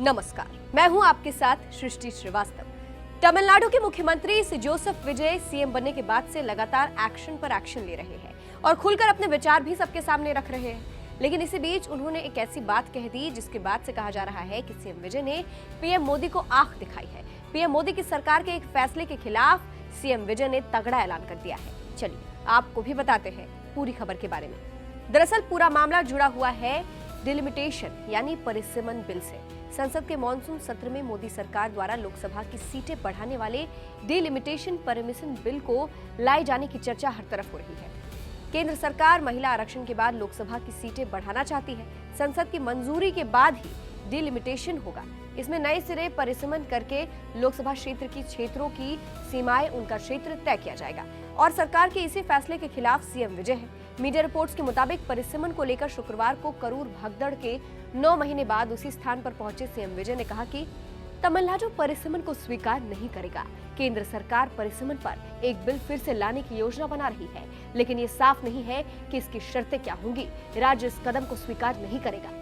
नमस्कार, मैं हूं आपके साथ सृष्टि श्रीवास्तव। तमिलनाडु के मुख्यमंत्री जोसेफ विजय सीएम बनने के बाद से लगातार एक्शन पर एक्शन ले रहे हैं और खुलकर अपने विचार भी सबके सामने रख रहे हैं। लेकिन इसी बीच उन्होंने एक ऐसी बात कह दी जिसके बाद से कहा जा रहा है कि सीएम विजय ने पीएम मोदी को आंख दिखाई है। पीएम मोदी की सरकार के एक फैसले के खिलाफ सीएम विजय ने तगड़ा ऐलान कर दिया है। चलिए आपको भी बताते हैं पूरी खबर के बारे में। दरअसल पूरा मामला जुड़ा हुआ है डिलिमिटेशन यानी परिसीमन बिल से। संसद के मॉनसून सत्र में मोदी सरकार द्वारा लोकसभा की सीटें बढ़ाने वाले डिलिमिटेशन परमिशन बिल को लाए जाने की चर्चा हर तरफ हो रही है। केंद्र सरकार महिला आरक्षण के बाद लोकसभा की सीटें बढ़ाना चाहती है। संसद की मंजूरी के बाद ही डिलिमिटेशन होगा। इसमें नए सिरे परिसीमन करके लोकसभा क्षेत्र की क्षेत्रों की सीमाएं, उनका क्षेत्र तय किया जाएगा और सरकार के इसी फैसले के खिलाफ सीएम विजय है। मीडिया रिपोर्ट्स के मुताबिक परिसीमन को लेकर शुक्रवार को करूर भगदड़ के 9 महीने बाद उसी स्थान पर पहुंचे सीएम विजय ने कहा कि तमिलनाडु परिसीमन को स्वीकार नहीं करेगा। केंद्र सरकार परिसीमन पर एक बिल फिर से लाने की योजना बना रही है, लेकिन ये साफ नहीं है कि इसकी शर्तें क्या होंगी। राज्य इस कदम को स्वीकार नहीं करेगा।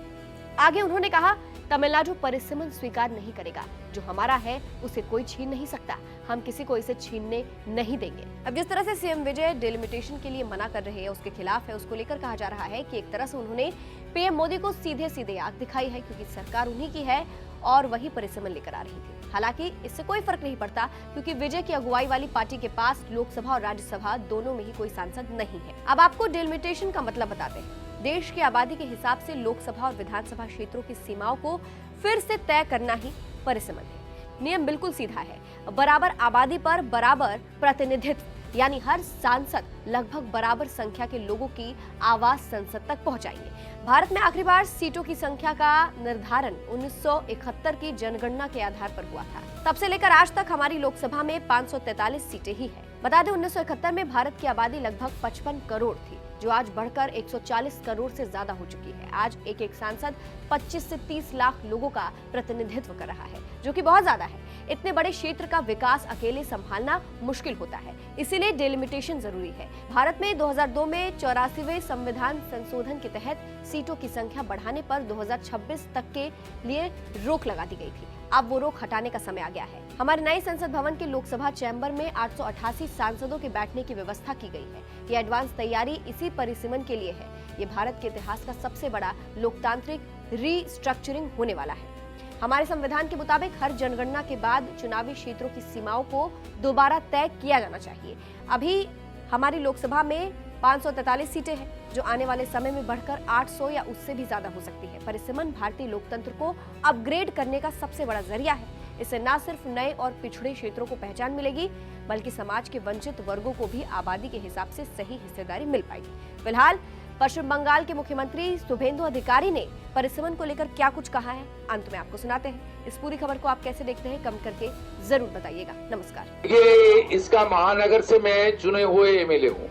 आगे उन्होंने कहा, तमिलनाडु परिसीमन स्वीकार नहीं करेगा। जो हमारा है उसे कोई छीन नहीं सकता। हम किसी को इसे छीनने नहीं देंगे। अब जिस तरह से सीएम विजय डिलिमिटेशन के लिए मना कर रहे हैं, उसके खिलाफ है, उसको लेकर कहा जा रहा है कि एक तरह से उन्होंने पीएम मोदी को सीधे सीधे आंख दिखाई है, क्योंकि सरकार उन्हीं की है और वही परिसीमन लेकर आ रही थी। हालांकि इससे कोई फर्क नहीं पड़ता, क्योंकि विजय की अगुवाई वाली पार्टी के पास लोकसभा और राज्यसभा दोनों में ही कोई सांसद नहीं है। अब आपको डिलिमिटेशन का मतलब बताते हैं। देश की आबादी के हिसाब से लोकसभा और विधानसभा क्षेत्रों की सीमाओं को फिर से तय करना ही परिसीमन है। नियम बिल्कुल सीधा है, बराबर आबादी पर बराबर प्रतिनिधित्व, यानी हर सांसद लगभग बराबर संख्या के लोगों की आवाज संसद तक पहुंचाएंगे। भारत में आखिरी बार सीटों की संख्या का निर्धारण 1971 की जनगणना के आधार पर हुआ था। तब से लेकर आज तक हमारी लोकसभा में 543 सीटें ही है। बता दें, 1971 में भारत की आबादी लगभग 55 करोड़ थी, जो आज बढ़कर 140 करोड़ से ज्यादा हो चुकी है। आज एक एक सांसद 25 से 30 लाख लोगों का प्रतिनिधित्व कर रहा है, जो कि बहुत ज्यादा है। इतने बड़े क्षेत्र का विकास अकेले संभालना मुश्किल होता है, इसीलिए डिलिमिटेशन जरूरी है। भारत में 2002 में 84वें संविधान संशोधन के तहत सीटों की संख्या बढ़ाने पर 2026 तक के लिए रोक लगा दी गई थी। अब वो रोक हटाने का समय आ गया है। हमारे नए संसद भवन के लोकसभा चैम्बर में 888 सांसदों के बैठने की व्यवस्था की गई है। ये एडवांस तैयारी इसी परिसीमन के लिए है। ये भारत के इतिहास का सबसे बड़ा लोकतांत्रिक रीस्ट्रक्चरिंग होने वाला है। हमारे संविधान के मुताबिक हर जनगणना के बाद चुनावी क्षेत्रों की सीमाओं को दोबारा तय किया जाना चाहिए। अभी हमारी लोकसभा में 543 सीटें हैं, जो आने वाले समय में बढ़कर 800 या उससे भी ज्यादा हो सकती है। परिसीमन भारतीय लोकतंत्र को अपग्रेड करने का सबसे बड़ा जरिया है। इससे न सिर्फ नए और पिछड़े क्षेत्रों को पहचान मिलेगी, बल्कि समाज के वंचित वर्गों को भी आबादी के हिसाब से सही हिस्सेदारी मिल पाएगी। फिलहाल पश्चिम बंगाल के मुख्यमंत्री शुभेंदु अधिकारी ने परिसीमन को लेकर क्या कुछ कहा है, अंत में आपको सुनाते हैं। इस पूरी खबर को आप कैसे देखते हैं, कमेंट करके जरूर बताइएगा। नमस्कार। ये इसका महानगर से मैं चुने हुए एमएलए हूँ।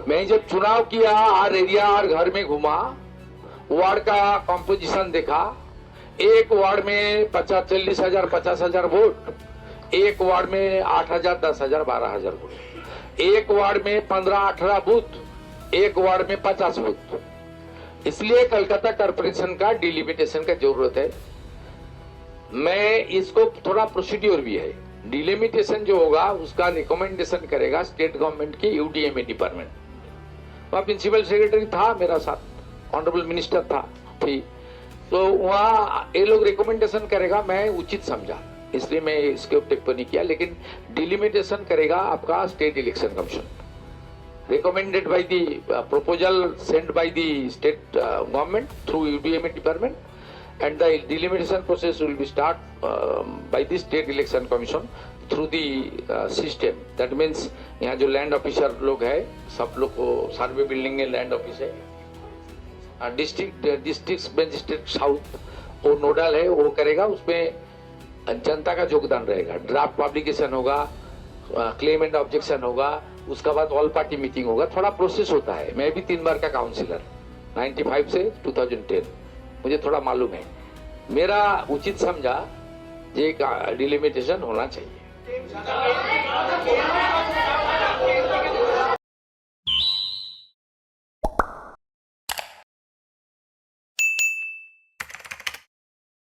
मैं जब चुनाव किया, हर एरिया और घर में घुमा, वार्ड का कॉम्पोजिशन देखा। एक वार्ड में 40,000 50,000 वोट, एक वार्ड में 8,000 10,000 12,000 वोट, एक वार्ड में 15-18 बूथ, एक वार्ड में 50 बूथ। इसलिए कलकत्ता कॉर्पोरेशन का डिलिमिटेशन का जरूरत है। मैं इसको थोड़ा प्रोसीड्योर भी है। डिलिमिटेशन जो होगा उसका रिकमेंडेशन करेगा स्टेट गवर्नमेंट की यूडीएमए डिपार्टमेंट। वहाँ प्रिंसिपल सेक्रेटरी था मेरा साथ, ऑनरेबल मिनिस्टर था, ठीक। तो वहाँ ये लोग रिकमेंडेशन करेगा, मैं उचित समझा, इसलिए मैं इसके ऊपर टिप्पणी किया। लेकिन डिलिमिटेशन करेगा आपका state election commission, recommended by the proposal sent by the state government through UDMA department, and the delimitation process will be start by the state election commission through the system. That means यहाँ जो land officer लोग है, सब लोग को सर्वे building में land office है, district magistrate south वो नोडल है, वो करेगा। उसमें जनता का योगदान रहेगा। ड्राफ्ट पब्लिकेशन होगा, क्लेम एंड ऑब्जेक्शन होगा, उसका बाद ऑल पार्टी मीटिंग होगा। थोड़ा प्रोसेस होता है। मैं भी 3 बार का काउंसिलर, 95 से 2010, मुझे थोड़ा मालूम है। मेरा उचित समझा ये डिलिमिटेशन होना चाहिए।